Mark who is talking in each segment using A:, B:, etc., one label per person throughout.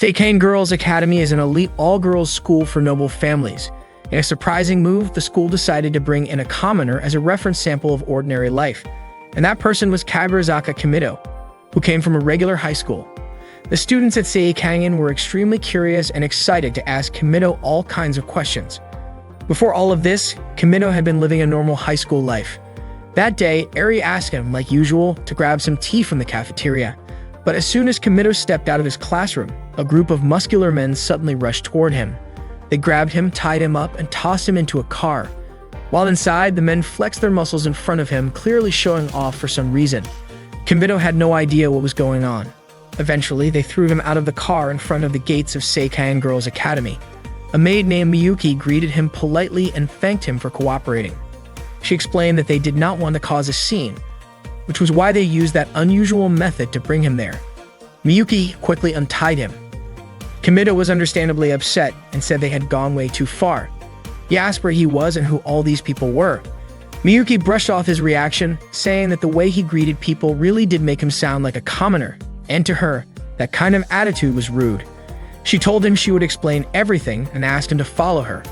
A: Seikane Girls Academy is an elite all-girls school for noble families. In a surprising move, the school decided to bring in a commoner as a reference sample of ordinary life, and that person was Kaburazaka Kimido, who came from a regular high school. The students at Seikane were extremely curious and excited to ask Kimido all kinds of questions. Before all of this, Kimido had been living a normal high school life. That day, Eri asked him, like usual, to grab some tea from the cafeteria. But as soon as Kimido stepped out of his classroom, a group of muscular men suddenly rushed toward him. They grabbed him, tied him up, and tossed him into a car. While inside, the men flexed their muscles in front of him, clearly showing off for some reason. Kimido had no idea what was going on. Eventually, they threw him out of the car in front of the gates of Seikane Girls Academy. A maid named Miyuki greeted him politely and thanked him for cooperating. She explained that they did not want to cause a scene, which was why they used that unusual method to bring him there. Miyuki quickly untied him. Kimido was understandably upset and said they had gone way too far. He asked where he was and who all these people were. Miyuki brushed off his reaction, saying that the way he greeted people really did make him sound like a commoner, and to her, that kind of attitude was rude. She told him she would explain everything and asked him to follow her.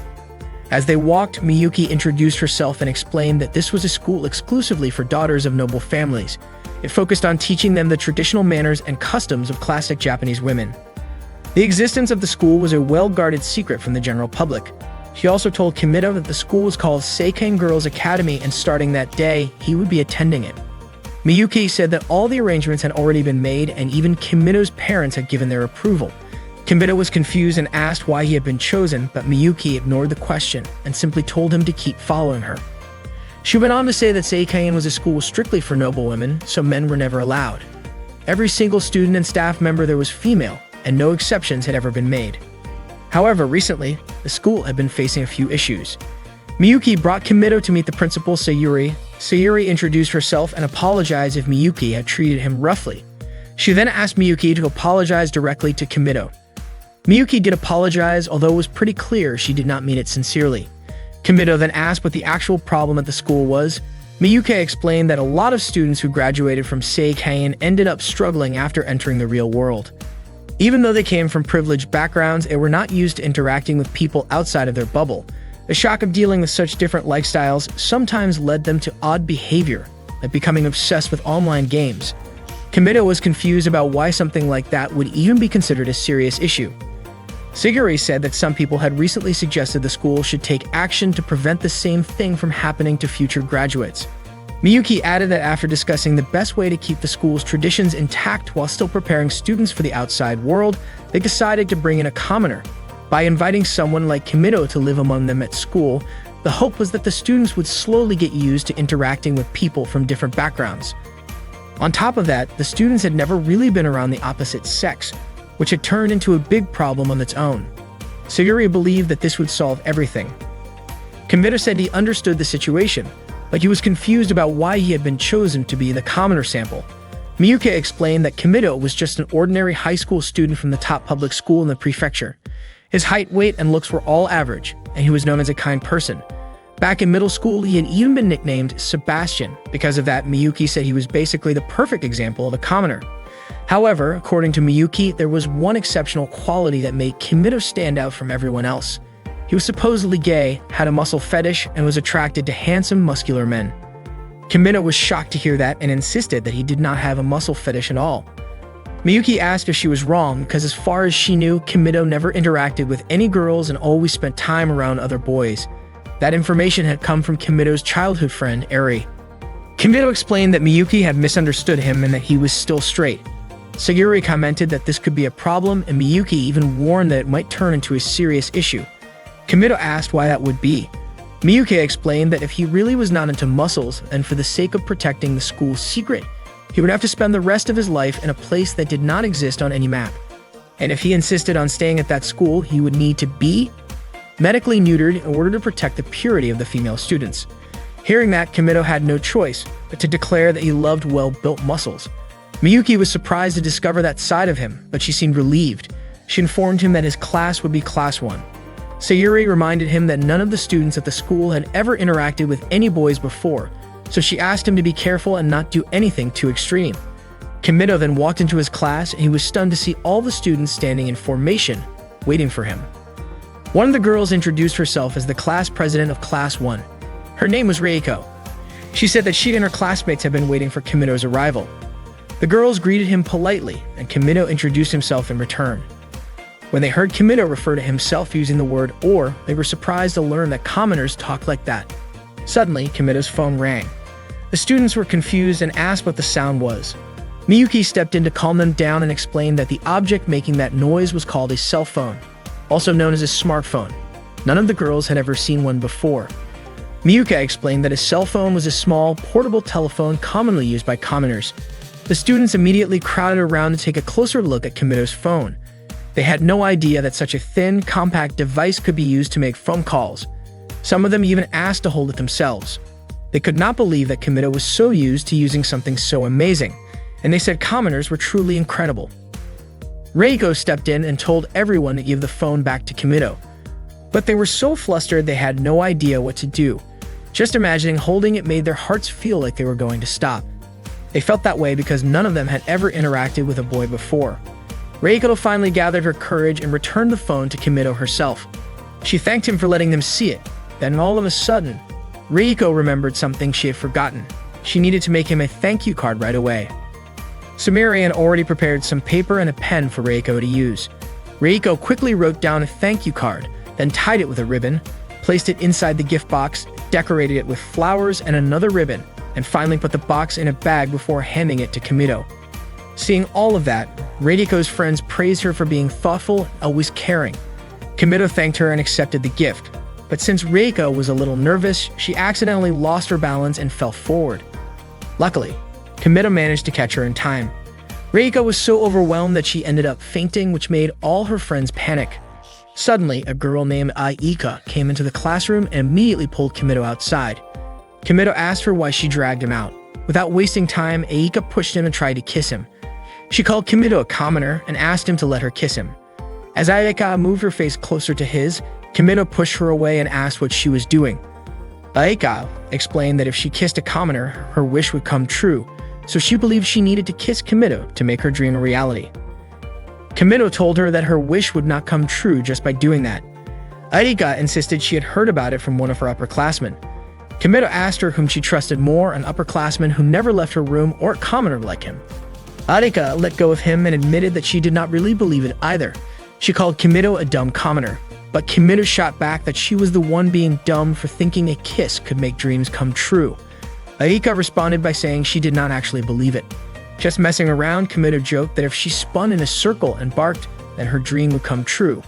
A: As they walked, Miyuki introduced herself and explained that this was a school exclusively for daughters of noble families. It focused on teaching them the traditional manners and customs of classic Japanese women. The existence of the school was a well-guarded secret from the general public. She also told Kimido that the school was called Seikane Girls Academy, and starting that day, he would be attending it. Miyuki said that all the arrangements had already been made and even Kimido's parents had given their approval. Kimido was confused and asked why he had been chosen, but Miyuki ignored the question and simply told him to keep following her. She went on to say that Seikane was a school strictly for noble women, so men were never allowed. Every single student and staff member there was female, and no exceptions had ever been made. However, recently, the school had been facing a few issues. Miyuki brought Kimido to meet the principal, Sayuri. Sayuri introduced herself and apologized if Miyuki had treated him roughly. She then asked Miyuki to apologize directly to Kimido. Miyuki did apologize, although it was pretty clear she did not mean it sincerely. Kimido then asked what the actual problem at the school was. Miyuki explained that a lot of students who graduated from Seikane ended up struggling after entering the real world. Even though they came from privileged backgrounds, they were not used to interacting with people outside of their bubble. The shock of dealing with such different lifestyles sometimes led them to odd behavior, like becoming obsessed with online games. Kimido was confused about why something like that would even be considered a serious issue. Sayuri said that some people had recently suggested the school should take action to prevent the same thing from happening to future graduates. Miyuki added that after discussing the best way to keep the school's traditions intact while still preparing students for the outside world, they decided to bring in a commoner. By inviting someone like Kimido to live among them at school, the hope was that the students would slowly get used to interacting with people from different backgrounds. On top of that, the students had never really been around the opposite sex, which had turned into a big problem on its own. Sayuri believed that this would solve everything. Kimido said he understood the situation, but he was confused about why he had been chosen to be the commoner sample. Miyuki explained that Kimido was just an ordinary high school student from the top public school in the prefecture. His height, weight, and looks were all average, and he was known as a kind person. Back in middle school, he had even been nicknamed Sebastian. Because of that, Miyuki said he was basically the perfect example of a commoner. However, according to Miyuki, there was one exceptional quality that made Kimido stand out from everyone else. He was supposedly gay, had a muscle fetish, and was attracted to handsome, muscular men. Kimido was shocked to hear that and insisted that he did not have a muscle fetish at all. Miyuki asked if she was wrong because as far as she knew, Kimido never interacted with any girls and always spent time around other boys. That information had come from Kimido's childhood friend, Eri. Kimido explained that Miyuki had misunderstood him and that he was still straight. Sayuri commented that this could be a problem, and Miyuki even warned that it might turn into a serious issue. Kimido asked why that would be. Miyuki explained that if he really was not into muscles, and for the sake of protecting the school's secret, he would have to spend the rest of his life in a place that did not exist on any map. And if he insisted on staying at that school, he would need to be medically neutered in order to protect the purity of the female students. Hearing that, Kimido had no choice but to declare that he loved well-built muscles. Miyuki was surprised to discover that side of him, but she seemed relieved. She informed him that his class would be Class 1. Sayuri reminded him that none of the students at the school had ever interacted with any boys before, so she asked him to be careful and not do anything too extreme. Kimido then walked into his class and he was stunned to see all the students standing in formation, waiting for him. One of the girls introduced herself as the class president of Class 1. Her name was Reiko. She said that she and her classmates had been waiting for Kimido's arrival. The girls greeted him politely, and Kimido introduced himself in return. When they heard Kimido refer to himself using the word "or," they were surprised to learn that commoners talk like that. Suddenly, Kimido's phone rang. The students were confused and asked what the sound was. Miyuki stepped in to calm them down and explained that the object making that noise was called a cell phone, also known as a smartphone. None of the girls had ever seen one before. Miyuki explained that a cell phone was a small, portable telephone commonly used by commoners. The students immediately crowded around to take a closer look at Kimido's phone. They had no idea that such a thin, compact device could be used to make phone calls. Some of them even asked to hold it themselves. They could not believe that Kimido was so used to using something so amazing, and they said commoners were truly incredible. Reiko stepped in and told everyone to give the phone back to Kimido. But they were so flustered they had no idea what to do. Just imagining holding it made their hearts feel like they were going to stop. They felt that way because none of them had ever interacted with a boy before. Reiko finally gathered her courage and returned the phone to Kimido herself. She thanked him for letting them see it. Then all of a sudden, Reiko remembered something she had forgotten. She needed to make him a thank you card right away. Sumire had already prepared some paper and a pen for Reiko to use. Reiko quickly wrote down a thank you card, then tied it with a ribbon, placed it inside the gift box, decorated it with flowers and another ribbon, and finally put the box in a bag before handing it to Kimido. Seeing all of that, Reiko's friends praised her for being thoughtful and always caring. Kimido thanked her and accepted the gift, but since Reiko was a little nervous, she accidentally lost her balance and fell forward. Luckily, Kimido managed to catch her in time. Reiko was so overwhelmed that she ended up fainting, which made all her friends panic. Suddenly, a girl named Aika came into the classroom and immediately pulled Kimido outside. Kimido asked her why she dragged him out. Without wasting time, Aika pushed him and tried to kiss him. She called Kimido a commoner and asked him to let her kiss him. As Aika moved her face closer to his, Kimido pushed her away and asked what she was doing. Aika explained that if she kissed a commoner, her wish would come true, so she believed she needed to kiss Kimido to make her dream a reality. Kimido told her that her wish would not come true just by doing that. Aika insisted she had heard about it from one of her upperclassmen. Kimido asked her whom she trusted more, an upperclassman who never left her room or a commoner like him. Aika let go of him and admitted that she did not really believe it either. She called Kimido a dumb commoner, but Kimido shot back that she was the one being dumb for thinking a kiss could make dreams come true. Aika responded by saying she did not actually believe it. Just messing around, Kimido joked that if she spun in a circle and barked, then her dream would come true.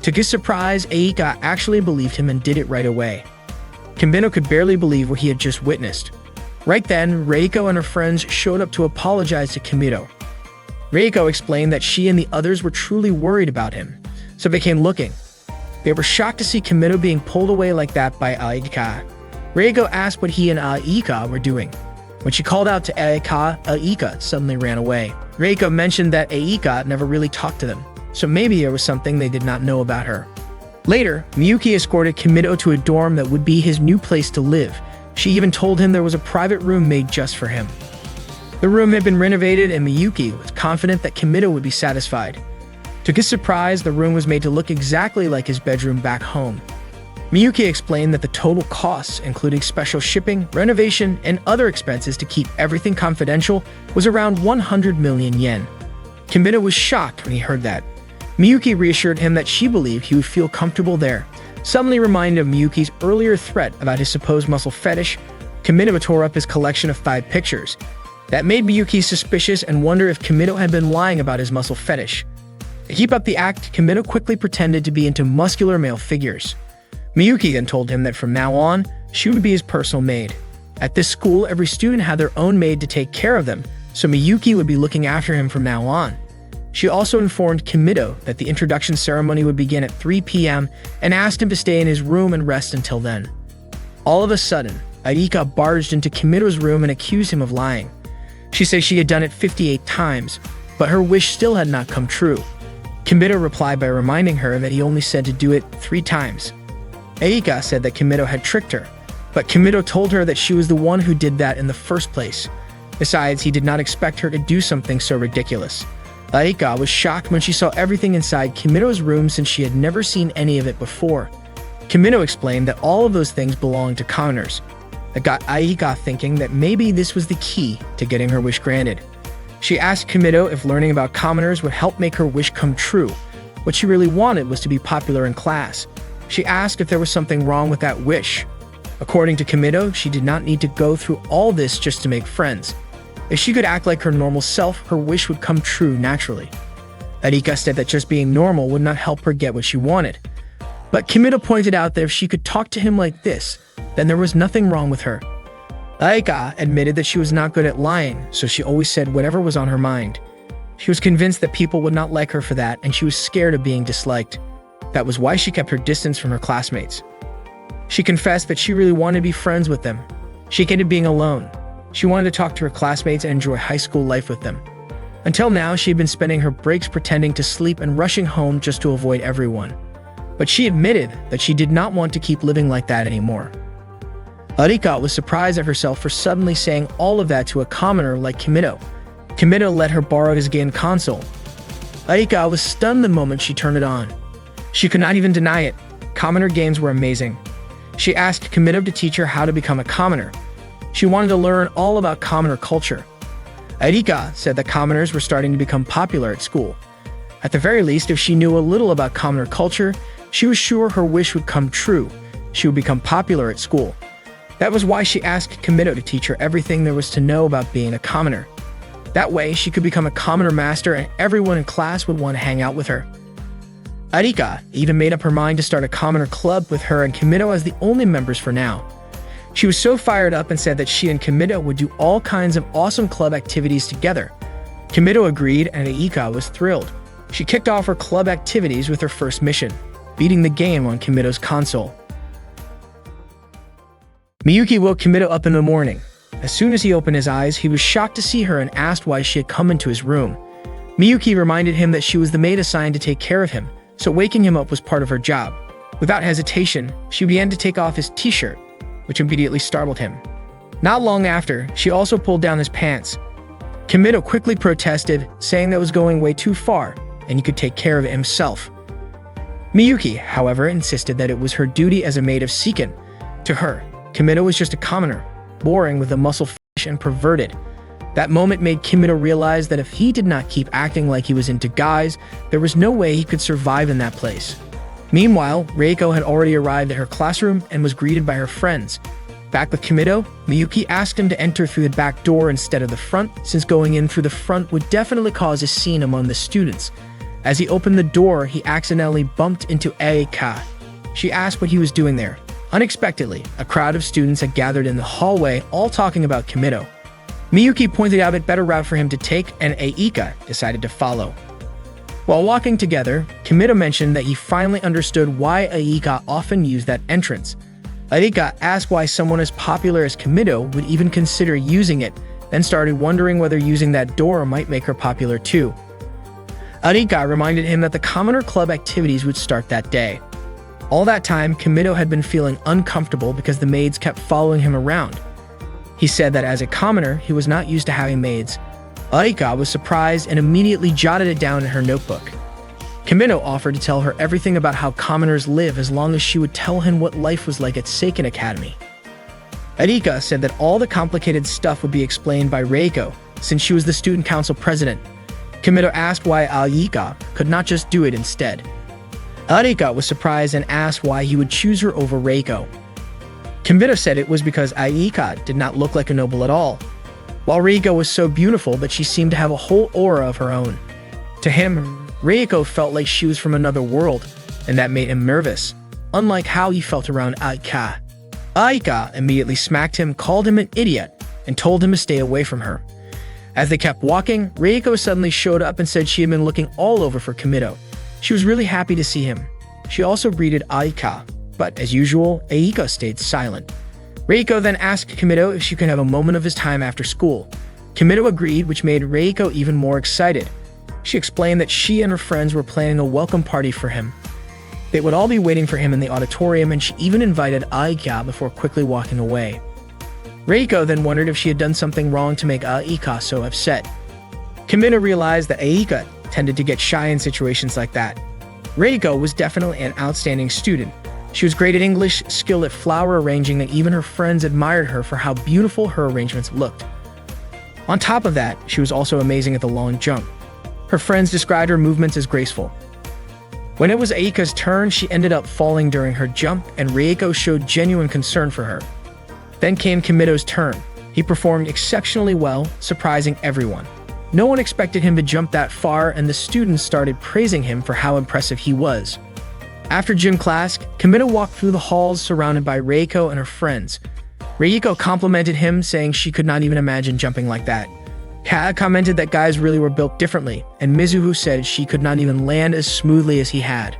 A: To his surprise, Aika actually believed him and did it right away. Kimido could barely believe what he had just witnessed. Right then, Reiko and her friends showed up to apologize to Kimido. Reiko explained that she and the others were truly worried about him, so they came looking. They were shocked to see Kimido being pulled away like that by Aika. Reiko asked what he and Aika were doing. When she called out to Aika suddenly ran away. Reiko mentioned that Aika never really talked to them, so maybe there was something they did not know about her. Later, Miyuki escorted Kimido to a dorm that would be his new place to live. She even told him there was a private room made just for him. The room had been renovated and Miyuki was confident that Kimido would be satisfied. To his surprise, the room was made to look exactly like his bedroom back home. Miyuki explained that the total costs, including special shipping, renovation, and other expenses to keep everything confidential, was around 100 million yen. Kimido was shocked when he heard that. Miyuki reassured him that she believed he would feel comfortable there. Suddenly reminded of Miyuki's earlier threat about his supposed muscle fetish, Kimido tore up his collection of 5 pictures. That made Miyuki suspicious and wonder if Kimido had been lying about his muscle fetish. To keep up the act, Kimido quickly pretended to be into muscular male figures. Miyuki then told him that from now on, she would be his personal maid. At this school, every student had their own maid to take care of them, so Miyuki would be looking after him from now on. She also informed Kimido that the introduction ceremony would begin at 3 p.m. and asked him to stay in his room and rest until then. All of a sudden, Aika barged into Kimido's room and accused him of lying. She said she had done it 58 times, but her wish still had not come true. Kimido replied by reminding her that he only said to do it 3 times. Aika said that Kimido had tricked her, but Kimido told her that she was the one who did that in the first place. Besides, he did not expect her to do something so ridiculous. Aika was shocked when she saw everything inside Kimito's room since she had never seen any of it before. Kimito explained that all of those things belonged to commoners. That got Aika thinking that maybe this was the key to getting her wish granted. She asked Kimito if learning about commoners would help make her wish come true. What she really wanted was to be popular in class. She asked if there was something wrong with that wish. According to Kimito, she did not need to go through all this just to make friends. If she could act like her normal self, her wish would come true naturally. Aika said that just being normal would not help her get what she wanted. But Kimito pointed out that if she could talk to him like this, then there was nothing wrong with her. Aika admitted that she was not good at lying, so she always said whatever was on her mind. She was convinced that people would not like her for that, and she was scared of being disliked. That was why she kept her distance from her classmates. She confessed that she really wanted to be friends with them. She hated being alone. She wanted to talk to her classmates and enjoy high school life with them. Until now, she had been spending her breaks pretending to sleep and rushing home just to avoid everyone. But she admitted that she did not want to keep living like that anymore. Aika was surprised at herself for suddenly saying all of that to a commoner like Kimito. Kimito let her borrow his game console. Aika was stunned the moment she turned it on. She could not even deny it. Commoner games were amazing. She asked Kimito to teach her how to become a commoner. She wanted to learn all about commoner culture. Aika said that commoners were starting to become popular at school. At the very least, if she knew a little about commoner culture, she was sure her wish would come true. She would become popular at school. That was why she asked Kimito to teach her everything there was to know about being a commoner. That way, she could become a commoner master and everyone in class would want to hang out with her. Aika even made up her mind to start a commoner club with her and Kimito as the only members for now. She was so fired up and said that she and Kimito would do all kinds of awesome club activities together. Kimito agreed and Aika was thrilled. She kicked off her club activities with her first mission, beating the game on Kimito's console. Miyuki woke Kimito up in the morning. As soon as he opened his eyes, he was shocked to see her and asked why she had come into his room. Miyuki reminded him that she was the maid assigned to take care of him, so waking him up was part of her job. Without hesitation, she began to take off his t-shirt, which immediately startled him. Not long after, she also pulled down his pants. Kimito quickly protested, saying that was going way too far, and he could take care of it himself. Miyuki, however, insisted that it was her duty as a maid of Seiken. To her, Kimito was just a commoner, boring with a muscle fetish and perverted. That moment made Kimito realize that if he did not keep acting like he was into guys, there was no way he could survive in that place. Meanwhile, Reiko had already arrived at her classroom and was greeted by her friends. Back with Kimito, Miyuki asked him to enter through the back door instead of the front, since going in through the front would definitely cause a scene among the students. As he opened the door, he accidentally bumped into Aika. She asked what he was doing there. Unexpectedly, a crowd of students had gathered in the hallway, all talking about Kimito. Miyuki pointed out a better route for him to take, and Aika decided to follow. While walking together, Kimito mentioned that he finally understood why Aika often used that entrance. Aika asked why someone as popular as Kimito would even consider using it, then started wondering whether using that door might make her popular too. Aika reminded him that the Commoner Club activities would start that day. All that time, Kimito had been feeling uncomfortable because the maids kept following him around. He said that as a commoner, he was not used to having maids. Aika was surprised and immediately jotted it down in her notebook. Kimito offered to tell her everything about how commoners live as long as she would tell him what life was like at Seiken Academy. Aika said that all the complicated stuff would be explained by Reiko, since she was the student council president. Kimito asked why Aika could not just do it instead. Aika was surprised and asked why he would choose her over Reiko. Kimito said it was because Aika did not look like a noble at all, while Reiko was so beautiful that she seemed to have a whole aura of her own. To him, Reiko felt like she was from another world, and that made him nervous, unlike how he felt around Aika. Aika immediately smacked him, called him an idiot, and told him to stay away from her. As they kept walking, Reiko suddenly showed up and said she had been looking all over for Kimito. She was really happy to see him. She also greeted Aika, but as usual, Aika stayed silent. Reiko then asked Kimito if she could have a moment of his time after school. Kimito agreed, which made Reiko even more excited. She explained that she and her friends were planning a welcome party for him. They would all be waiting for him in the auditorium, and she even invited Aika before quickly walking away. Reiko then wondered if she had done something wrong to make Aika so upset. Kimito realized that Aika tended to get shy in situations like that. Reiko was definitely an outstanding student. She was great at English, skilled at flower arranging, and even her friends admired her for how beautiful her arrangements looked. On top of that, she was also amazing at the long jump. Her friends described her movements as graceful. When it was Aika's turn, she ended up falling during her jump, and Reiko showed genuine concern for her. Then came Kimito's turn. He performed exceptionally well, surprising everyone. No one expected him to jump that far, and the students started praising him for how impressive he was. After gym class, Kimito walked through the halls surrounded by Reiko and her friends. Reiko complimented him, saying she could not even imagine jumping like that. Kaa commented that guys really were built differently, and Mizuho said she could not even land as smoothly as he had.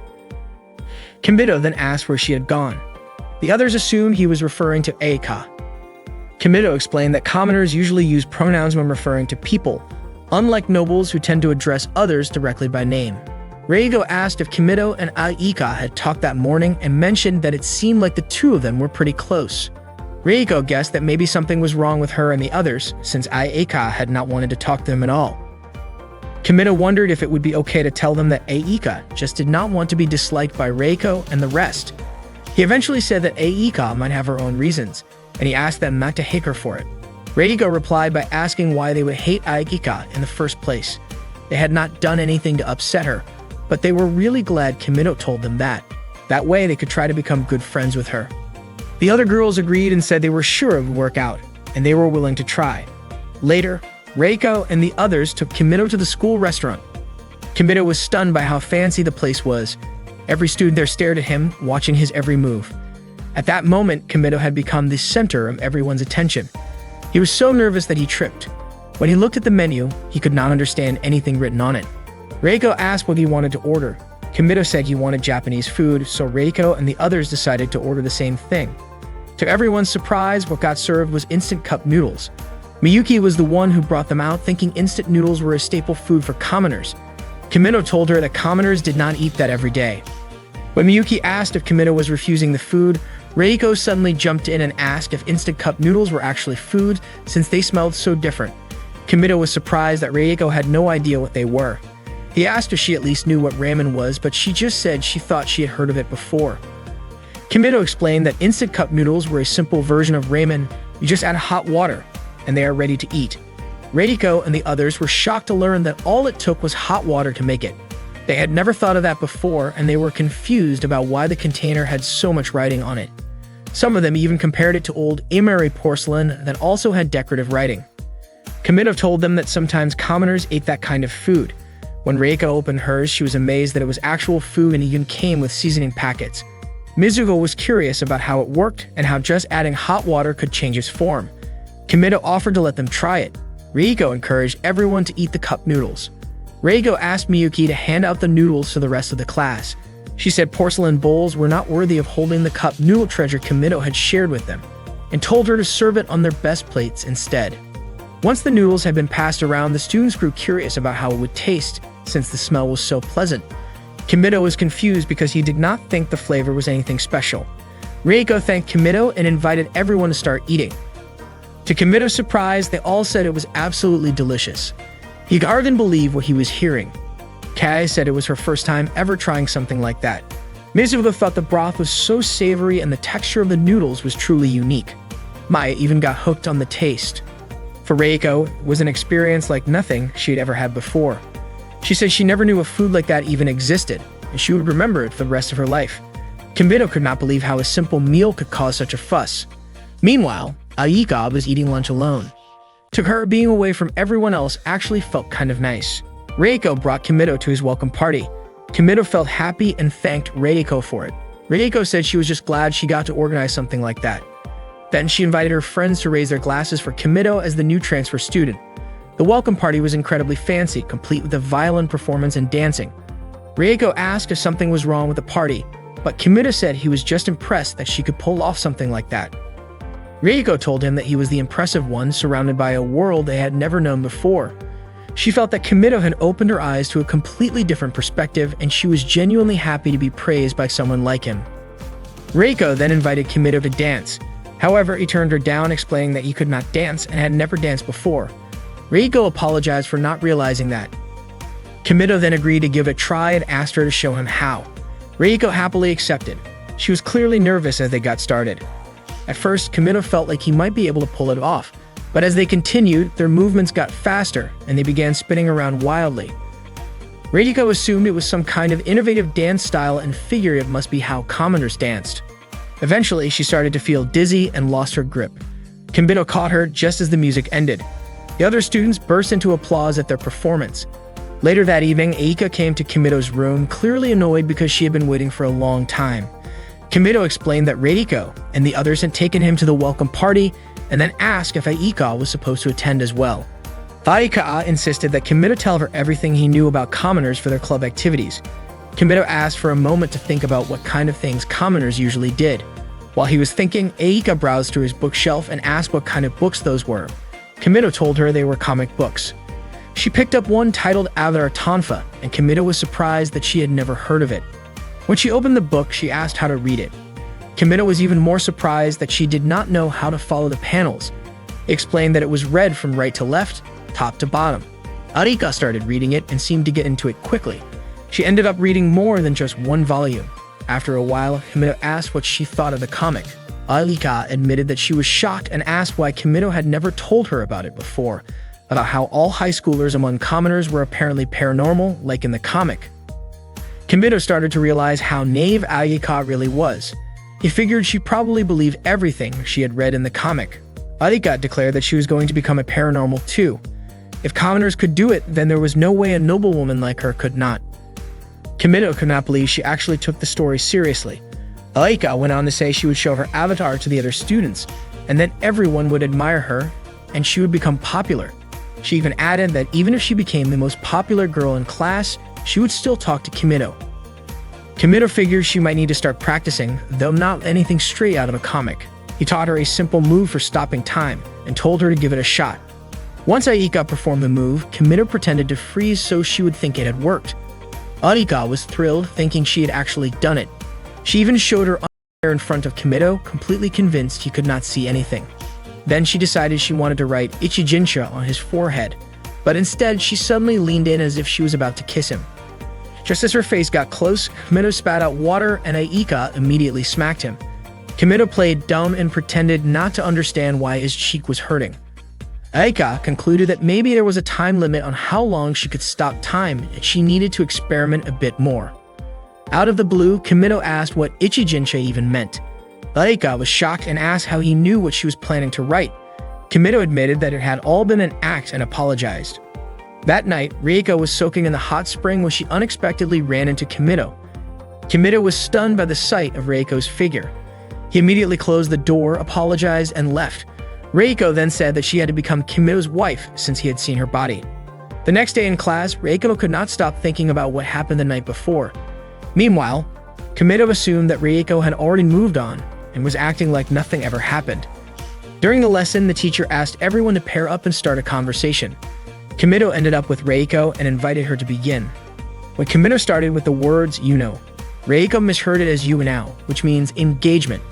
A: Kimito then asked where she had gone. The others assumed he was referring to Aika. Kimito explained that commoners usually use pronouns when referring to people, unlike nobles who tend to address others directly by name. Reiko asked if Kimito and Aika had talked that morning and mentioned that it seemed like the two of them were pretty close. Reiko guessed that maybe something was wrong with her and the others, since Aika had not wanted to talk to them at all. Kimito wondered if it would be okay to tell them that Aika just did not want to be disliked by Reiko and the rest. He eventually said that Aika might have her own reasons, and he asked them not to hate her for it. Reiko replied by asking why they would hate Aika in the first place. They had not done anything to upset her, but they were really glad Kimito told them that. That way they could try to become good friends with her. The other girls agreed and said they were sure it would work out, and they were willing to try. Later, Reiko and the others took Kimito to the school restaurant. Kimito was stunned by how fancy the place was. Every student there stared at him, watching his every move. At that moment, Kimito had become the center of everyone's attention. He was so nervous that he tripped. When he looked at the menu, he could not understand anything written on it. Reiko asked what he wanted to order. Kimito said he wanted Japanese food, so Reiko and the others decided to order the same thing. To everyone's surprise, what got served was instant cup noodles. Miyuki was the one who brought them out, thinking instant noodles were a staple food for commoners. Kimito told her that commoners did not eat that every day. When Miyuki asked if Kimito was refusing the food, Reiko suddenly jumped in and asked if instant cup noodles were actually food, since they smelled so different. Kimito was surprised that Reiko had no idea what they were. He asked if she at least knew what ramen was, but she just said she thought she had heard of it before. Kimito explained that instant cup noodles were a simple version of ramen. You just add hot water, and they are ready to eat. Reiko and the others were shocked to learn that all it took was hot water to make it. They had never thought of that before, and they were confused about why the container had so much writing on it. Some of them even compared it to old Imari porcelain that also had decorative writing. Kimito told them that sometimes commoners ate that kind of food. When Reiko opened hers, she was amazed that it was actual food and even came with seasoning packets. Mizuho was curious about how it worked and how just adding hot water could change its form. Kimito offered to let them try it. Reiko encouraged everyone to eat the cup noodles. Reiko asked Miyuki to hand out the noodles to the rest of the class. She said porcelain bowls were not worthy of holding the cup noodle treasure Kimito had shared with them, and told her to serve it on their best plates instead. Once the noodles had been passed around, the students grew curious about how it would taste, since the smell was so pleasant. Kimito was confused because he did not think the flavor was anything special. Reiko thanked Kimito and invited everyone to start eating. To Kimito's surprise, they all said it was absolutely delicious. He hardly believed what he was hearing. Kai said it was her first time ever trying something like that. Mizuho thought the broth was so savory and the texture of the noodles was truly unique. Maya even got hooked on the taste. For Reiko, it was an experience like nothing she had ever had before. She said she never knew a food like that even existed, and she would remember it for the rest of her life. Kimito could not believe how a simple meal could cause such a fuss. Meanwhile, Aika was eating lunch alone. To her, being away from everyone else actually felt kind of nice. Reiko brought Kimito to his welcome party. Kimito felt happy and thanked Reiko for it. Reiko said she was just glad she got to organize something like that. Then she invited her friends to raise their glasses for Kimito as the new transfer student. The welcome party was incredibly fancy, complete with a violin performance and dancing. Reiko asked if something was wrong with the party, but Kimito said he was just impressed that she could pull off something like that. Reiko told him that he was the impressive one, surrounded by a world they had never known before. She felt that Kimito had opened her eyes to a completely different perspective, and she was genuinely happy to be praised by someone like him. Reiko then invited Kimito to dance. However, he turned her down, explaining that he could not dance and had never danced before. Reiko apologized for not realizing that. Kimito then agreed to give it a try and asked her to show him how. Reiko happily accepted. She was clearly nervous as they got started. At first, Kimito felt like he might be able to pull it off, but as they continued, their movements got faster and they began spinning around wildly. Reiko assumed it was some kind of innovative dance style and figured it must be how commoners danced. Eventually, she started to feel dizzy and lost her grip. Kimito caught her just as the music ended. The other students burst into applause at their performance. Later that evening, Aika came to Kimito's room, clearly annoyed because she had been waiting for a long time. Kimito explained that Reiko and the others had taken him to the welcome party and then asked if Aika was supposed to attend as well. Aika insisted that Kimito tell her everything he knew about commoners for their club activities. Kimito asked for a moment to think about what kind of things commoners usually did. While he was thinking, Aika browsed through his bookshelf and asked what kind of books those were. Kimito told her they were comic books. She picked up one titled Avatar Tonfa, and Kimito was surprised that she had never heard of it. When she opened the book, she asked how to read it. Kimito was even more surprised that she did not know how to follow the panels. He explained that it was read from right to left, top to bottom. Arika started reading it and seemed to get into it quickly. She ended up reading more than just one volume. After a while, Kimito asked what she thought of the comic. Arika admitted that she was shocked and asked why Kimito had never told her about it before, about how all high schoolers among commoners were apparently paranormal, like in the comic. Kimito started to realize how naive Arika really was. He figured she probably believed everything she had read in the comic. Arika declared that she was going to become a paranormal too. If commoners could do it, then there was no way a noblewoman like her could not. Kimito could not believe she actually took the story seriously. Aika went on to say she would show her avatar to the other students, and then everyone would admire her, and she would become popular. She even added that even if she became the most popular girl in class, she would still talk to Kimito. Kimito figured she might need to start practicing, though not anything straight out of a comic. He taught her a simple move for stopping time, and told her to give it a shot. Once Aika performed the move, Kimito pretended to freeze so she would think it had worked. Arika was thrilled, thinking she had actually done it. She even showed her underwear in front of Kimito, completely convinced he could not see anything. Then she decided she wanted to write Ichijinsha on his forehead, but instead she suddenly leaned in as if she was about to kiss him. Just as her face got close, Kimito spat out water and Aika immediately smacked him. Kimito played dumb and pretended not to understand why his cheek was hurting. Aika concluded that maybe there was a time limit on how long she could stop time and she needed to experiment a bit more. Out of the blue, Kimito asked what Ichijinsha even meant. Aika was shocked and asked how he knew what she was planning to write. Kimito admitted that it had all been an act and apologized. That night, Reiko was soaking in the hot spring when she unexpectedly ran into Kimito. Kimito was stunned by the sight of Reiko's figure. He immediately closed the door, apologized, and left. Reiko then said that she had to become Kimito's wife since he had seen her body. The next day in class, Reiko could not stop thinking about what happened the night before. Meanwhile, Kimito assumed that Reiko had already moved on and was acting like nothing ever happened. During the lesson, the teacher asked everyone to pair up and start a conversation. Kimito ended up with Reiko and invited her to begin. When Kimito started with the words, "you know," Reiko misheard it as "you now," which means engagement.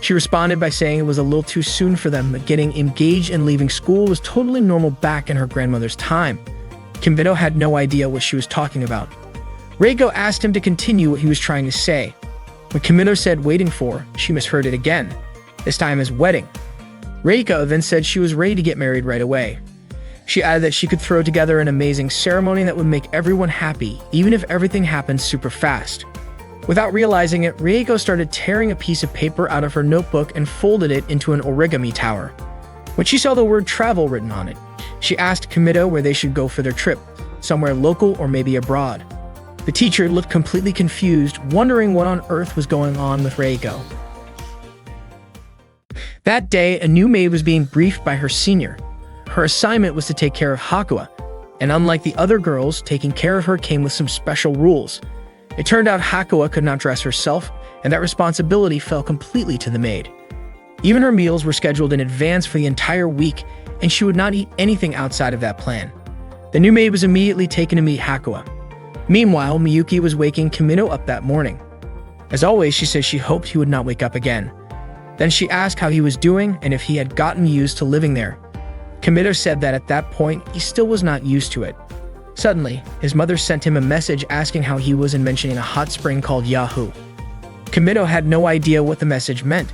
A: She responded by saying it was a little too soon for them, but getting engaged and leaving school was totally normal back in her grandmother's time. Kimito had no idea what she was talking about. Reiko asked him to continue what he was trying to say. When Kimito said waiting for, she misheard it again, this time as wedding. Reiko then said she was ready to get married right away. She added that she could throw together an amazing ceremony that would make everyone happy, even if everything happened super fast. Without realizing it, Reiko started tearing a piece of paper out of her notebook and folded it into an origami tower. When she saw the word travel written on it, she asked Kimito where they should go for their trip, somewhere local or maybe abroad. The teacher looked completely confused, wondering what on earth was going on with Reiko. That day, a new maid was being briefed by her senior. Her assignment was to take care of Hakua, and unlike the other girls, taking care of her came with some special rules. It turned out Hakua could not dress herself, and that responsibility fell completely to the maid. Even her meals were scheduled in advance for the entire week, and she would not eat anything outside of that plan. The new maid was immediately taken to meet Hakua. Meanwhile, Miyuki was waking Kimito up that morning. As always, she said she hoped he would not wake up again. Then she asked how he was doing and if he had gotten used to living there. Kimido said that at that point, he still was not used to it. Suddenly, his mother sent him a message asking how he was and mentioning a hot spring called Yahoo. Kimido had no idea what the message meant.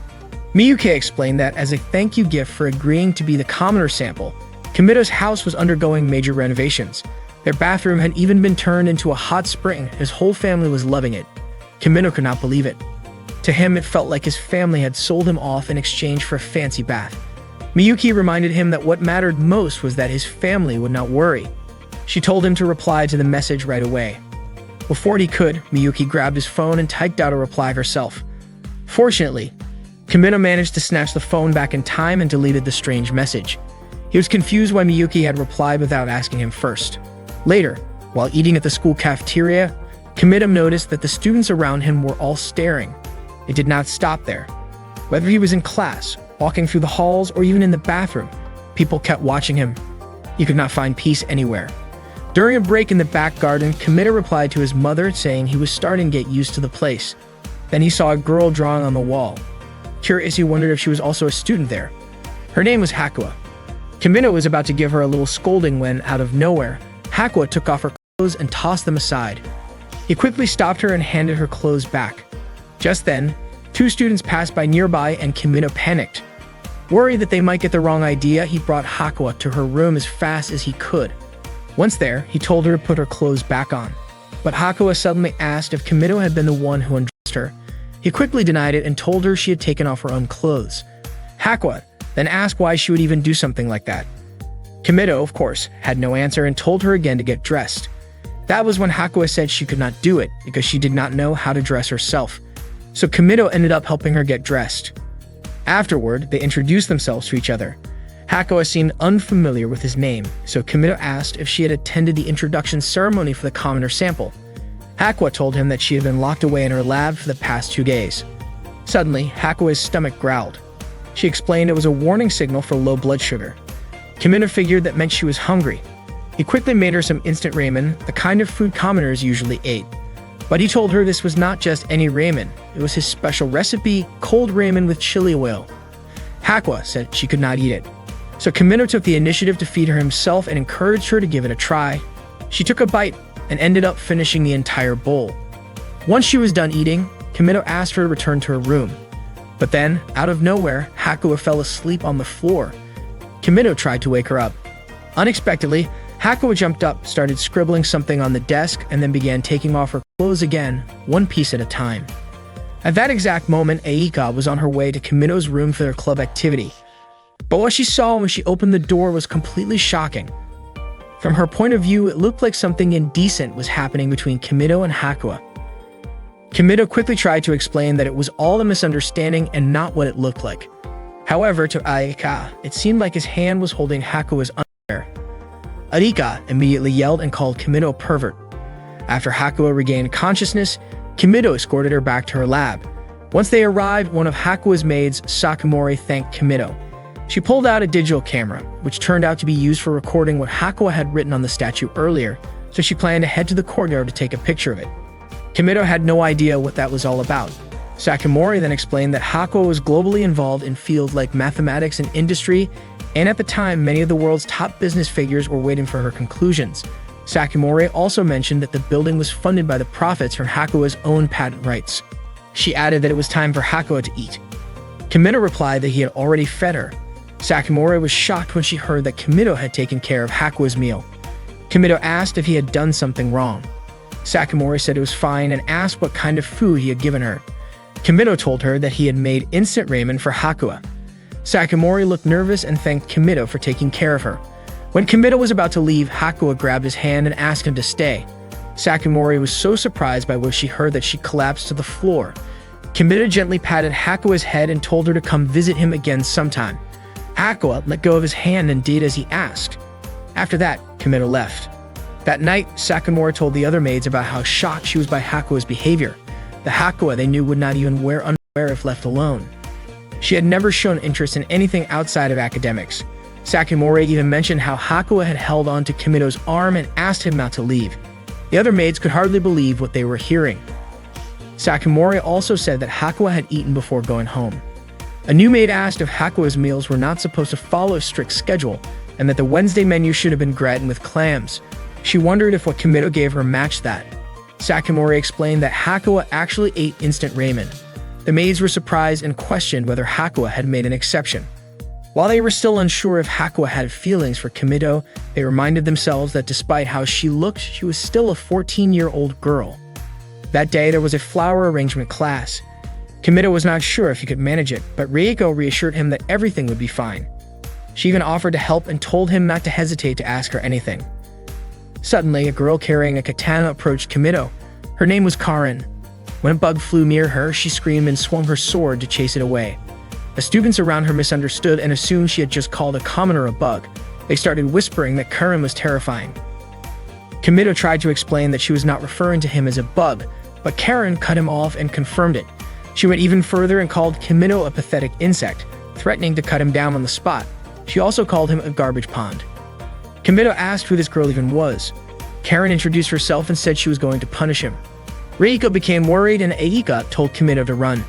A: Miyuki explained that as a thank you gift for agreeing to be the commoner sample, Kimido's house was undergoing major renovations. Their bathroom had even been turned into a hot spring. His whole family was loving it. Kimido could not believe it. To him, it felt like his family had sold him off in exchange for a fancy bath. Miyuki reminded him that what mattered most was that his family would not worry. She told him to reply to the message right away. Before he could, Miyuki grabbed his phone and typed out a reply herself. Fortunately, Kimido managed to snatch the phone back in time and deleted the strange message. He was confused why Miyuki had replied without asking him first. Later, while eating at the school cafeteria, Kimido noticed that the students around him were all staring. It did not stop there. Whether he was in class, walking through the halls, or even in the bathroom, people kept watching him. He could not find peace anywhere. During a break in the back garden, Kimido replied to his mother saying he was starting to get used to the place. Then he saw a girl drawing on the wall. Curious, he wondered if she was also a student there. Her name was Hakuo. Kimido was about to give her a little scolding when, out of nowhere, Hakuo took off her clothes and tossed them aside. He quickly stopped her and handed her clothes back. Just then, two students passed by nearby and Kimido panicked. Worried that they might get the wrong idea, he brought Hakuo to her room as fast as he could. Once there, he told her to put her clothes back on. But Hakuo suddenly asked if Kimido had been the one who undressed her. He quickly denied it and told her she had taken off her own clothes. Hakuo then asked why she would even do something like that. Kimido, of course, had no answer and told her again to get dressed. That was when Hakuo said she could not do it because she did not know how to dress herself. So Kimido ended up helping her get dressed. Afterward, they introduced themselves to each other. Hakuo seemed unfamiliar with his name, so Kimido asked if she had attended the introduction ceremony for the commoner sample. Hakuo told him that she had been locked away in her lab for the past 2 days. Suddenly, Hakuo's stomach growled. She explained it was a warning signal for low blood sugar. Kimido figured that meant she was hungry. He quickly made her some instant ramen, the kind of food commoners usually ate. But he told her this was not just any ramen, it was his special recipe, cold ramen with chili oil. Hakuo said she could not eat it. So Kimido took the initiative to feed her himself and encouraged her to give it a try. She took a bite and ended up finishing the entire bowl. Once she was done eating, Kimido asked her to return to her room. But then, out of nowhere, Hakuo fell asleep on the floor. Kimido tried to wake her up. Unexpectedly, Hakuo jumped up, started scribbling something on the desk, and then began taking off her clothes again, one piece at a time. At that exact moment, Aika was on her way to Kimido's room for their club activity. But what she saw when she opened the door was completely shocking. From her point of view, it looked like something indecent was happening between Kimido and Hakuo. Kimido quickly tried to explain that it was all a misunderstanding and not what it looked like. However, to Aika, it seemed like his hand was holding Hakuo's underwear. Aika immediately yelled and called Kimido a pervert. After Hakuo regained consciousness, Kimido escorted her back to her lab. Once they arrived, one of Hakuo's maids, Sakamori, thanked Kimido. She pulled out a digital camera, which turned out to be used for recording what Hakuo had written on the statue earlier, so she planned to head to the courtyard to take a picture of it. Kimido had no idea what that was all about. Sakamori then explained that Hakuo was globally involved in fields like mathematics and industry, and at the time, many of the world's top business figures were waiting for her conclusions. Sakamori also mentioned that the building was funded by the profits from Hakuo's own patent rights. She added that it was time for Hakuo to eat. Kimido replied that he had already fed her. Sakamori was shocked when she heard that Kimido had taken care of Hakuo's meal. Kimido asked if he had done something wrong. Sakamori said it was fine and asked what kind of food he had given her. Kimido told her that he had made instant ramen for Hakuo. Sakamori looked nervous and thanked Kimido for taking care of her. When Kimido was about to leave, Hakuo grabbed his hand and asked him to stay. Sakamori was so surprised by what she heard that she collapsed to the floor. Kimido gently patted Hakuo's head and told her to come visit him again sometime. Hakuo let go of his hand and did as he asked. After that, Kimido left. That night, Sakamori told the other maids about how shocked she was by Hakuo's behavior. The Hakuo they knew would not even wear underwear if left alone. She had never shown interest in anything outside of academics. Sakamori even mentioned how Hakuo had held on to Kimido's arm and asked him not to leave. The other maids could hardly believe what they were hearing. Sakamori also said that Hakuo had eaten before going home. A new maid asked if Hakua's meals were not supposed to follow a strict schedule, and that the Wednesday menu should have been gratin with clams. She wondered if what Kimido gave her matched that. Sakimori explained that Hakua actually ate instant ramen. The maids were surprised and questioned whether Hakua had made an exception. While they were still unsure if Hakua had feelings for Kimido, they reminded themselves that despite how she looked, she was still a 14-year-old girl. That day, there was a flower arrangement class. Kimido was not sure if he could manage it, but Reiko reassured him that everything would be fine. She even offered to help and told him not to hesitate to ask her anything. Suddenly, a girl carrying a katana approached Kimido. Her name was Karin. When a bug flew near her, she screamed and swung her sword to chase it away. The students around her misunderstood and assumed she had just called a commoner a bug. They started whispering that Karin was terrifying. Kimido tried to explain that she was not referring to him as a bug, but Karin cut him off and confirmed it. She went even further and called Kimido a pathetic insect, threatening to cut him down on the spot. She also called him a garbage pond. Kimido asked who this girl even was. Karin introduced herself and said she was going to punish him. Reiko became worried and Aika told Kimido to run.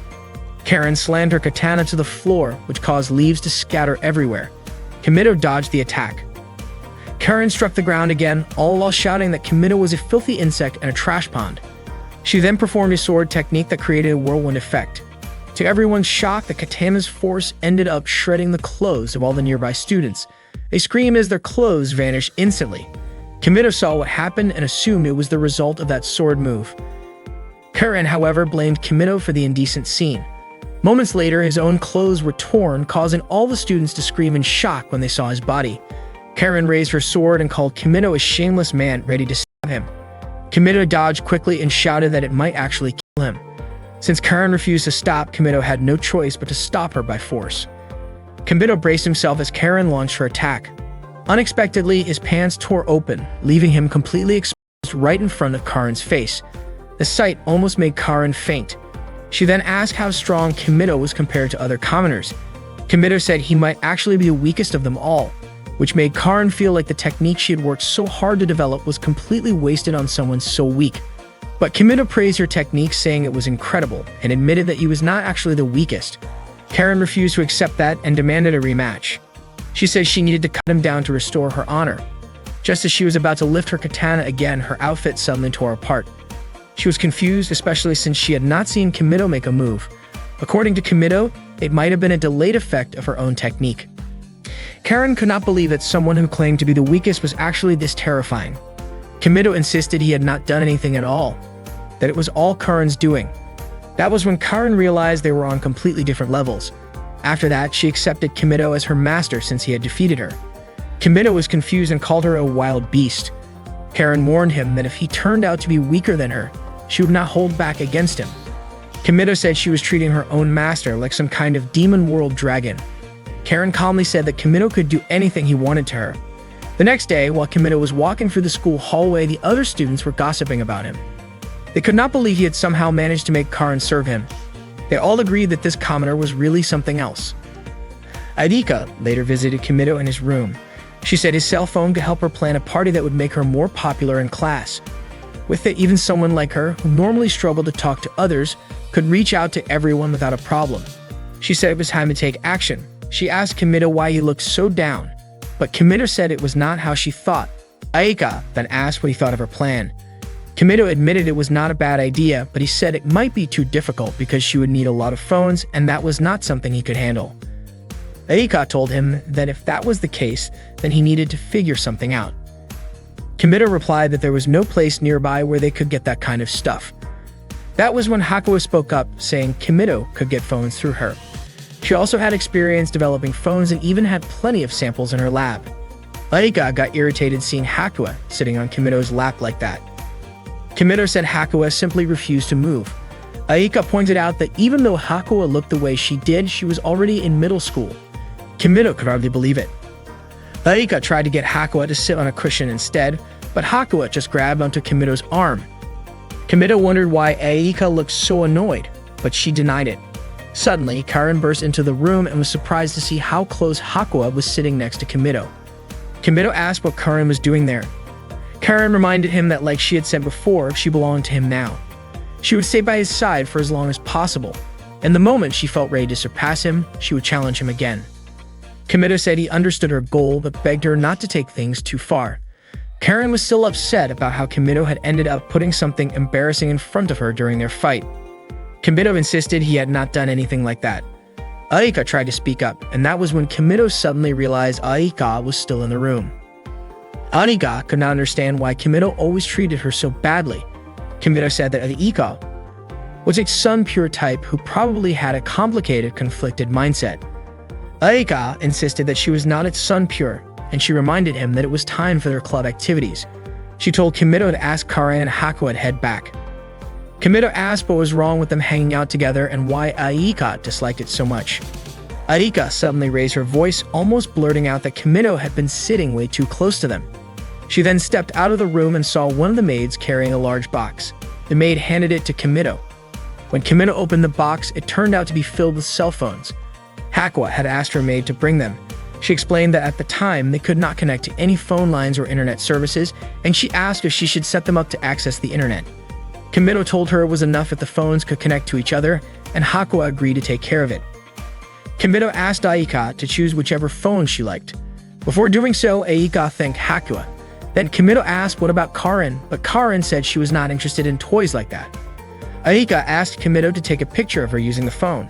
A: Karin slammed her katana to the floor, which caused leaves to scatter everywhere. Kimido dodged the attack. Karin struck the ground again, all while shouting that Kimido was a filthy insect and a trash pond. She then performed a sword technique that created a whirlwind effect. To everyone's shock, the katana's force ended up shredding the clothes of all the nearby students. They screamed as their clothes vanished instantly. Kimido saw what happened and assumed it was the result of that sword move. Karin, however, blamed Kimido for the indecent scene. Moments later, his own clothes were torn, causing all the students to scream in shock when they saw his body. Karin raised her sword and called Kimido a shameless man ready to stab him. Kimido dodged quickly and shouted that it might actually kill him. Since Karin refused to stop, Kimido had no choice but to stop her by force. Kimido braced himself as Karin launched her attack. Unexpectedly, his pants tore open, leaving him completely exposed right in front of Karin's face. The sight almost made Karin faint. She then asked how strong Kimido was compared to other commoners. Kimido said he might actually be the weakest of them all, which made Karin feel like the technique she had worked so hard to develop was completely wasted on someone so weak. But Kimido praised her technique, saying it was incredible, and admitted that he was not actually the weakest. Karin refused to accept that and demanded a rematch. She said she needed to cut him down to restore her honor. Just as she was about to lift her katana again, her outfit suddenly tore apart. She was confused, especially since she had not seen Kimido make a move. According to Kimido, it might have been a delayed effect of her own technique. Karin could not believe that someone who claimed to be the weakest was actually this terrifying. Kimido insisted he had not done anything at all, that it was all Karin's doing. That was when Karin realized they were on completely different levels. After that, she accepted Kimido as her master since he had defeated her. Kimido was confused and called her a wild beast. Karin warned him that if he turned out to be weaker than her, she would not hold back against him. Kimido said she was treating her own master like some kind of demon world dragon. Karin calmly said that Kimido could do anything he wanted to her. The next day, while Kimido was walking through the school hallway, the other students were gossiping about him. They could not believe he had somehow managed to make Karin serve him. They all agreed that this commoner was really something else. Aika later visited Kimido in his room. She said his cell phone could help her plan a party that would make her more popular in class. With it, even someone like her, who normally struggled to talk to others, could reach out to everyone without a problem. She said it was time to take action. She asked Kimido why he looked so down, but Kimido said it was not how she thought. Aika then asked what he thought of her plan. Kimido admitted it was not a bad idea, but he said it might be too difficult because she would need a lot of phones, and that was not something he could handle. Aika told him that if that was the case, then he needed to figure something out. Kimido replied that there was no place nearby where they could get that kind of stuff. That was when Hakua spoke up, saying Kimido could get phones through her. She also had experience developing phones and even had plenty of samples in her lab. Aika got irritated seeing Hakua sitting on Kimido's lap like that. Kimido said Hakua simply refused to move. Aika pointed out that even though Hakua looked the way she did, she was already in middle school. Kimido could hardly believe it. Aika tried to get Hakua to sit on a cushion instead, but Hakua just grabbed onto Kimido's arm. Kimido wondered why Aika looked so annoyed, but she denied it. Suddenly, Karin burst into the room and was surprised to see how close Hakua was sitting next to Kimido. Kimido asked what Karin was doing there. Karin reminded him that, like she had said before, she belonged to him now. She would stay by his side for as long as possible. and the moment she felt ready to surpass him, she would challenge him again. Kimito said he understood her goal but begged her not to take things too far. Karen was still upset about how Kimito had ended up putting something embarrassing in front of her during their fight. Kimito insisted he had not done anything like that. Aika tried to speak up, and that was when Kimito suddenly realized Aika was still in the room. Aika could not understand why Kimito always treated her so badly. Kimito said that Aika was a Sun Pure type who probably had a complicated, conflicted mindset. Aika insisted that she was not its Sun Pure, and she reminded him that it was time for their club activities. She told Kimito to ask Karen and Hakuo to head back. Kimito asked what was wrong with them hanging out together and why Aika disliked it so much. Aika suddenly raised her voice, almost blurting out that Kimito had been sitting way too close to them. She then stepped out of the room and saw one of the maids carrying a large box. The maid handed it to Kimito. When Kimito opened the box, it turned out to be filled with cell phones. Hakuo had asked her maid to bring them. She explained that at the time, they could not connect to any phone lines or internet services, and she asked if she should set them up to access the internet. Kimito told her it was enough if the phones could connect to each other, and Hakuo agreed to take care of it. Kimito asked Aika to choose whichever phone she liked. Before doing so, Aika thanked Hakuo. Then Kimito asked what about Karen, but Karen said she was not interested in toys like that. Aika asked Kimito to take a picture of her using the phone.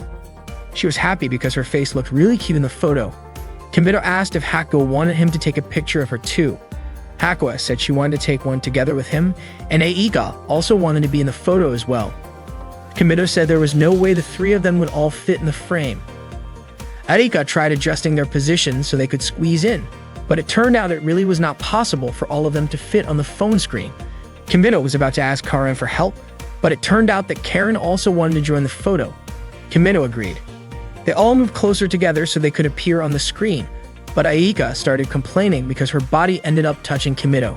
A: She was happy because her face looked really cute in the photo. Kimito asked if Hakuo wanted him to take a picture of her too. Hakuo said she wanted to take one together with him, and Aika also wanted to be in the photo as well. Kimito said there was no way the three of them would all fit in the frame. Aika tried adjusting their positions so they could squeeze in, but it turned out it really was not possible for all of them to fit on the phone screen. Kimito was about to ask Karen for help, but it turned out that Karen also wanted to join the photo. Kimito agreed. They all moved closer together so they could appear on the screen, but Aika started complaining because her body ended up touching Kimito.